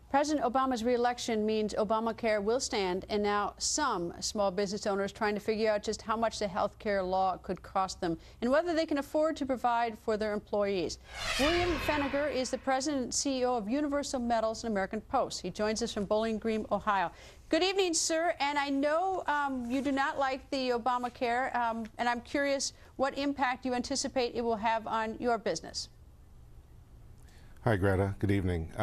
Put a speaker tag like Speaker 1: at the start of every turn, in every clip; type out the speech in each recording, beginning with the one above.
Speaker 1: President Obama's re-election means Obamacare will stand, and now some small business owners trying to figure out just how much the health care law could cost them and whether they can afford to provide for their employees. William Feniger is the president and CEO of Universal Metals and American Post. He joins us from Bowling Green, Ohio. Good evening, sir. And I know you do not like the Obamacare, and I'm curious what impact you anticipate it will have on your business.
Speaker 2: Hi, Greta. Good evening.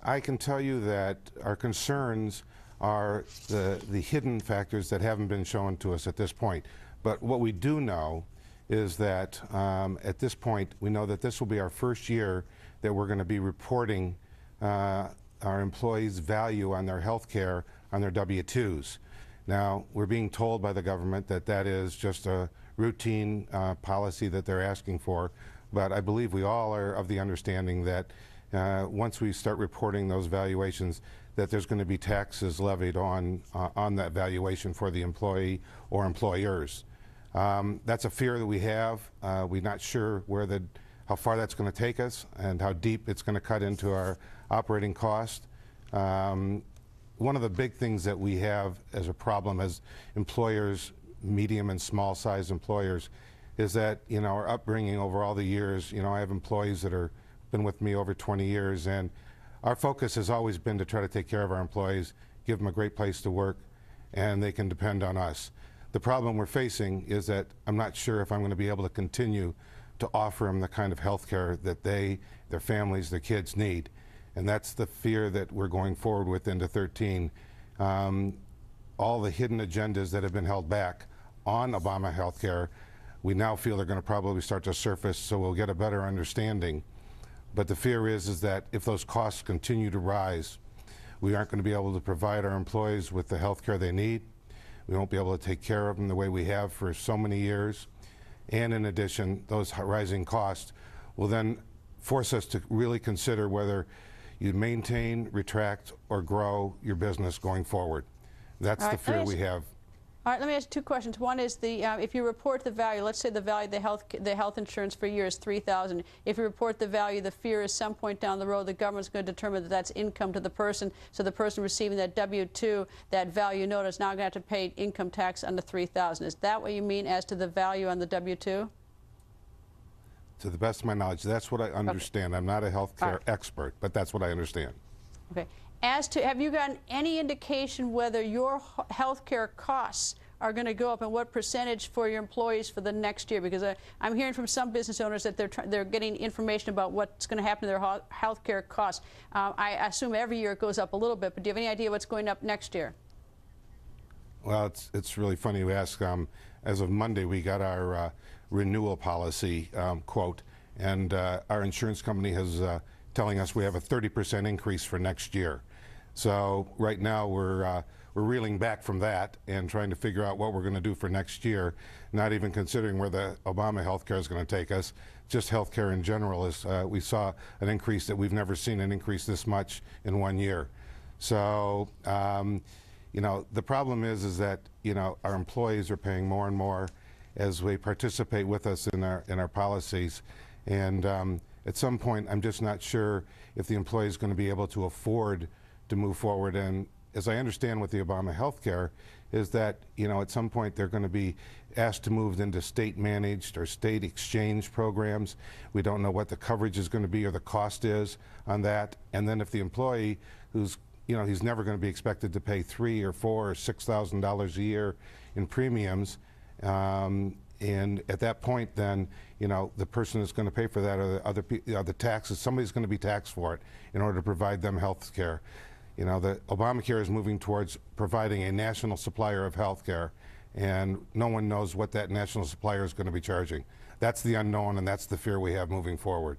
Speaker 2: I can tell you that our concerns are the hidden factors that haven't been shown to us at this point. But what we do know is that at this point, we know that this will be our first year that we're going to be reporting our employees' value on their health care on their W-2s. Now, we're being told by the government that that is just a routine policy that they're asking for. But I believe we all are of the understanding that once we start reporting those valuations, that there's going to be taxes levied on that valuation for the employee or employers. That's a fear that we have. We're not sure how far that's going to take us and how deep it's going to cut into our operating cost. One of the big things that we have as a problem as employers, medium and small size employers, is that, our upbringing over all the years, I have employees that are been with me over 20 years, and our focus has always been to try to take care of our employees, give them a great place to work, and they can depend on us. The problem we're facing is that I'm not sure if I'm going to be able to continue to offer them the kind of health care that their families, their kids need. And that's the fear that we're going forward with into 13. All the hidden agendas that have been held back on Obama health care, we now feel they're going to probably start to surface, so we'll get a better understanding. But the fear is that if those costs continue to rise, we aren't going to be able to provide our employees with the health care they need. We won't be able to take care of them the way we have for so many years. And in addition, those rising costs will then force us to really consider whether you maintain, retract, or grow your business going forward. That's the fear we have.
Speaker 1: All right, let me ask two questions. One is if you report the value, let's say the value of the health insurance for a year is $3,000. If you report the value, the fear is some point down the road the government's going to determine that that's income to the person. So the person receiving that W-2, that value note, is now going to have to pay income tax on the $3,000. Is that what you mean as to the value on the W-2?
Speaker 2: To the best of my knowledge, that's what I understand. Okay. I'm not a healthcare expert, but that's what I understand. Okay.
Speaker 1: As to, have you gotten any indication whether your health care costs are going to go up and what percentage for your employees for the next year? Because I'm hearing from some business owners that they're getting information about what's going to happen to their health care costs. I assume every year it goes up a little bit, but do you have any idea what's going up next year?
Speaker 2: Well, it's really funny you ask. As of Monday, we got our renewal policy quote, and our insurance company is telling us we have a 30% increase for next year. So right now we're reeling back from that and trying to figure out what we're going to do for next year, not even considering where the Obama health care is going to take us. Just health care in general is, we saw an increase that we've never seen an increase this much in 1 year. So, the problem is that, our employees are paying more and more as we participate with us in our policies. And at some point, I'm just not sure if the employee is going to be able to afford to move forward. And as I understand with the Obama health care is that, at some point they're going to be asked to move into state managed or state exchange programs. We don't know what the coverage is going to be or the cost is on that. And then if the employee who's, he's never going to be expected to pay $3,000 or $4,000 or $6,000 a year in premiums, and at that point, then, the person that's going to pay for that are the taxes. Somebody's going to be taxed for it in order to provide them health care. The Obamacare is moving towards providing a national supplier of health care, and no one knows what that national supplier is going to be charging. That's the unknown, and that's the fear we have moving forward.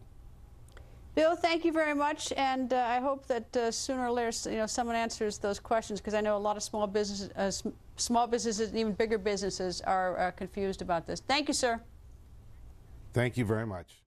Speaker 1: Bill, thank you very much, and I hope that sooner or later, someone answers those questions, because I know a lot of small businesses and even bigger businesses are confused about this. Thank you, sir.
Speaker 2: Thank you very much.